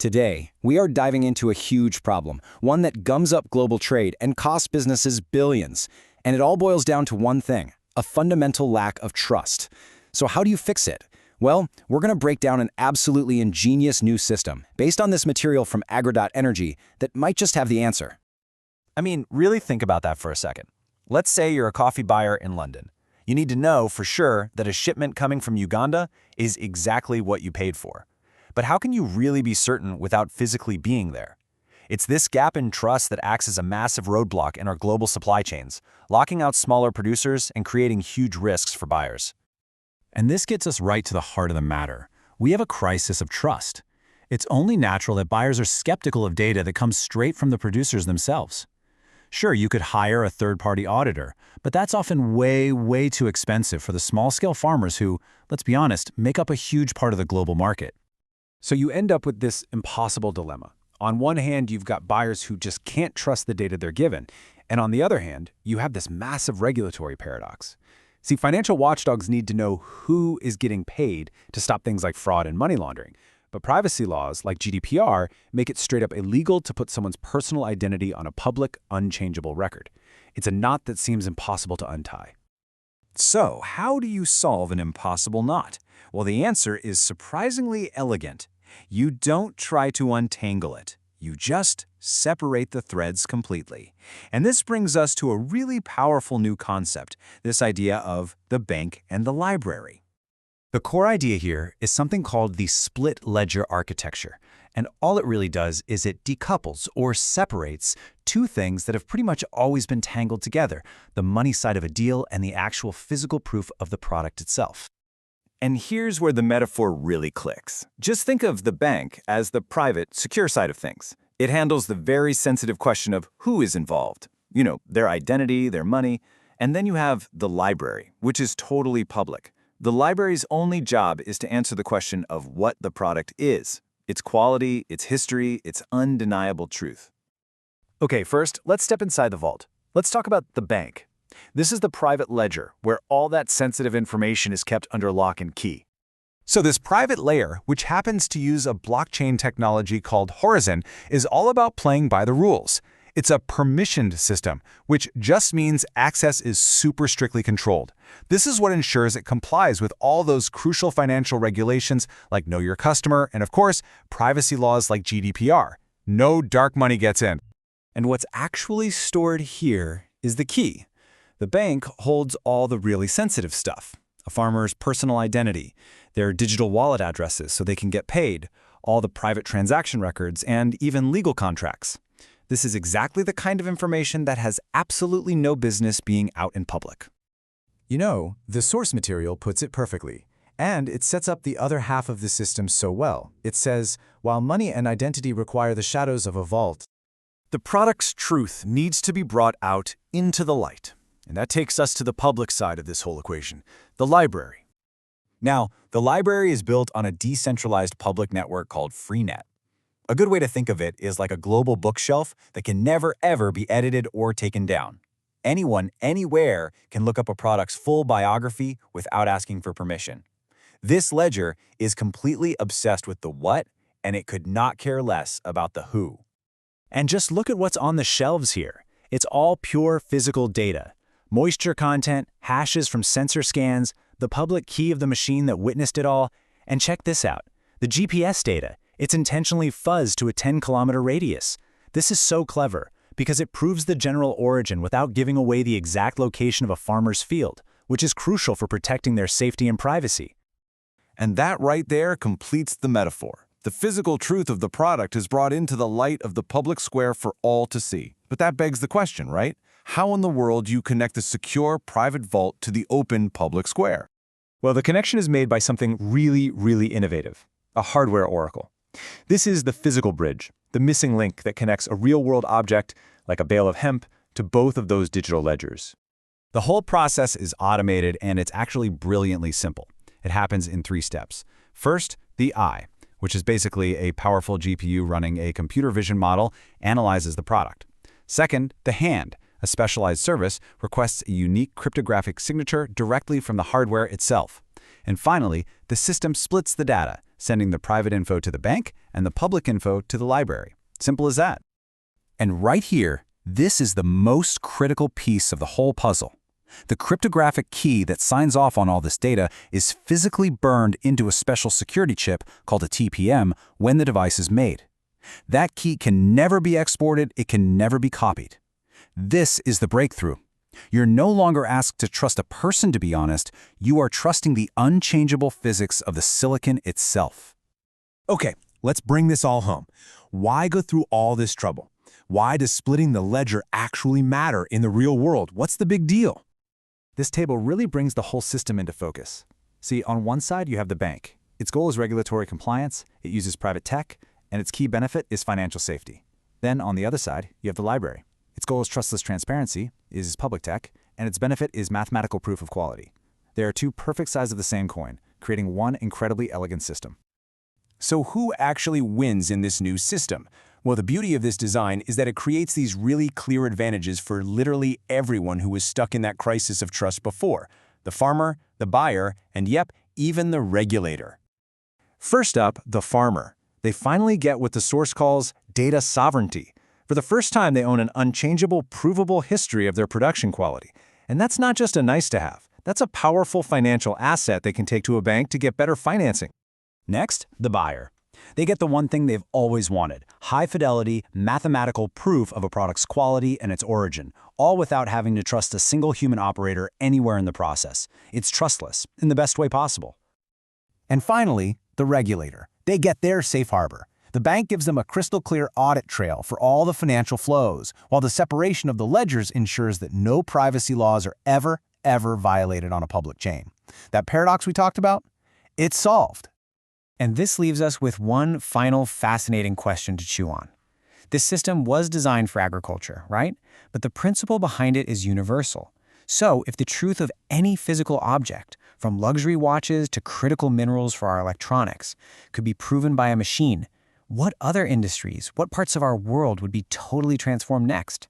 Today, we are diving into a huge problem, one that gums up global trade and costs businesses billions. And it all boils down to one thing, a fundamental lack of trust. So how do you fix it? Well, we're going to break down an absolutely ingenious new system based on this material from Agra Dot Energy that might just have the answer. I mean, really think about that for a second. Let's say you're a coffee buyer in London. You need to know for sure that a shipment coming from Uganda is exactly what you paid for. But how can you really be certain without physically being there? It's this gap in trust that acts as a massive roadblock in our global supply chains, locking out smaller producers and creating huge risks for buyers. And this gets us right to the heart of the matter. We have a crisis of trust. It's only natural that buyers are skeptical of data that comes straight from the producers themselves. Sure, you could hire a third-party auditor, but that's often way too expensive for the small-scale farmers who, let's be honest, make up a huge part of the global market. So you end up with this impossible dilemma. On one hand, you've got buyers who just can't trust the data they're given, and on the other hand, you have this massive regulatory paradox. See, financial watchdogs need to know who is getting paid to stop things like fraud and money laundering, but privacy laws like GDPR make it straight up illegal to put someone's personal identity on a public, unchangeable record. It's a knot that seems impossible to untie. So, how do you solve an impossible knot? Well, the answer is surprisingly elegant. You don't try to untangle it. You just separate the threads completely. And this brings us to a really powerful new concept, this idea of the bank and the library. The core idea here is something called the split ledger architecture, and all it really does is it decouples or separates two things that have pretty much always been tangled together, the money side of a deal and the actual physical proof of the product itself. And here's where the metaphor really clicks. Just think of the bank as the private, secure side of things. It handles the very sensitive question of who is involved. You know, their identity, their money. And then you have the library, which is totally public. The library's only job is to answer the question of what the product is, its quality, its history, its undeniable truth. Okay, first, let's step inside the vault. Let's talk about the bank. This is the private ledger, where all that sensitive information is kept under lock and key. So this private layer, which happens to use a blockchain technology called Horizon, is all about playing by the rules. It's a permissioned system, which just means access is super strictly controlled. This is what ensures it complies with all those crucial financial regulations like Know Your Customer and, of course, privacy laws like GDPR. No dark money gets in. And what's actually stored here is the key. The bank holds all the really sensitive stuff, a farmer's personal identity, their digital wallet addresses so they can get paid, all the private transaction records, and even legal contracts. This is exactly the kind of information that has absolutely no business being out in public. You know, the source material puts it perfectly, and it sets up the other half of the system so well. It says, while money and identity require the shadows of a vault, the product's truth needs to be brought out into the light. And that takes us to the public side of this whole equation, the library. Now, the library is built on a decentralized public network called Freenet. A good way to think of it is like a global bookshelf that can never, ever be edited or taken down. Anyone, anywhere, can look up a product's full biography without asking for permission. This ledger is completely obsessed with the what, and it could not care less about the who. And just look at what's on the shelves here. It's all pure physical data. Moisture content, hashes from sensor scans, the public key of the machine that witnessed it all, and check this out, the GPS data. It's intentionally fuzzed to a 10-kilometer radius. This is so clever because it proves the general origin without giving away the exact location of a farmer's field, which is crucial for protecting their safety and privacy. And that right there completes the metaphor. The physical truth of the product is brought into the light of the public square for all to see. But that begs the question, right? How in the world do you connect the secure private vault to the open public square? Well, the connection is made by something really innovative, a hardware oracle. This is the physical bridge, the missing link that connects a real-world object, like a bale of hemp, to both of those digital ledgers. The whole process is automated, and it's actually brilliantly simple. It happens in 3 steps. First, the eye, which is basically a powerful GPU running a computer vision model, analyzes the product. Second, the hand, a specialized service, requests a unique cryptographic signature directly from the hardware itself. And finally, the system splits the data, sending the private info to the bank and the public info to the library. Simple as that. And right here, this is the most critical piece of the whole puzzle. The cryptographic key that signs off on all this data is physically burned into a special security chip called a TPM when the device is made. That key can never be exported, it can never be copied. This is the breakthrough. You're no longer asked to trust a person to be honest, you are trusting the unchangeable physics of the silicon itself. Okay, let's bring this all home. Why go through all this trouble? Why does splitting the ledger actually matter in the real world? What's the big deal? This table really brings the whole system into focus. See, on one side you have the bank. Its goal is regulatory compliance, it uses private tech, and its key benefit is financial safety. Then on the other side, you have the library. Its goal is trustless transparency, is public tech, and its benefit is mathematical proof of quality. They are two perfect sides of the same coin, creating one incredibly elegant system. So who actually wins in this new system? Well, the beauty of this design is that it creates these really clear advantages for literally everyone who was stuck in that crisis of trust before. The farmer, the buyer, and yep, even the regulator. First up, the farmer. They finally get what the source calls data sovereignty. For the first time, they own an unchangeable, provable history of their production quality. And that's not just a nice-to-have. That's a powerful financial asset they can take to a bank to get better financing. Next, the buyer. They get the one thing they've always wanted, high-fidelity, mathematical proof of a product's quality and its origin, all without having to trust a single human operator anywhere in the process. It's trustless, in the best way possible. And finally, the regulator. They get their safe harbor. The bank gives them a crystal-clear audit trail for all the financial flows, while the separation of the ledgers ensures that no privacy laws are ever violated on a public chain. That paradox we talked about? It's solved. And this leaves us with one final fascinating question to chew on. This system was designed for agriculture, right? But the principle behind it is universal. So if the truth of any physical object, from luxury watches to critical minerals for our electronics, could be proven by a machine, what other industries, what parts of our world would be totally transformed next?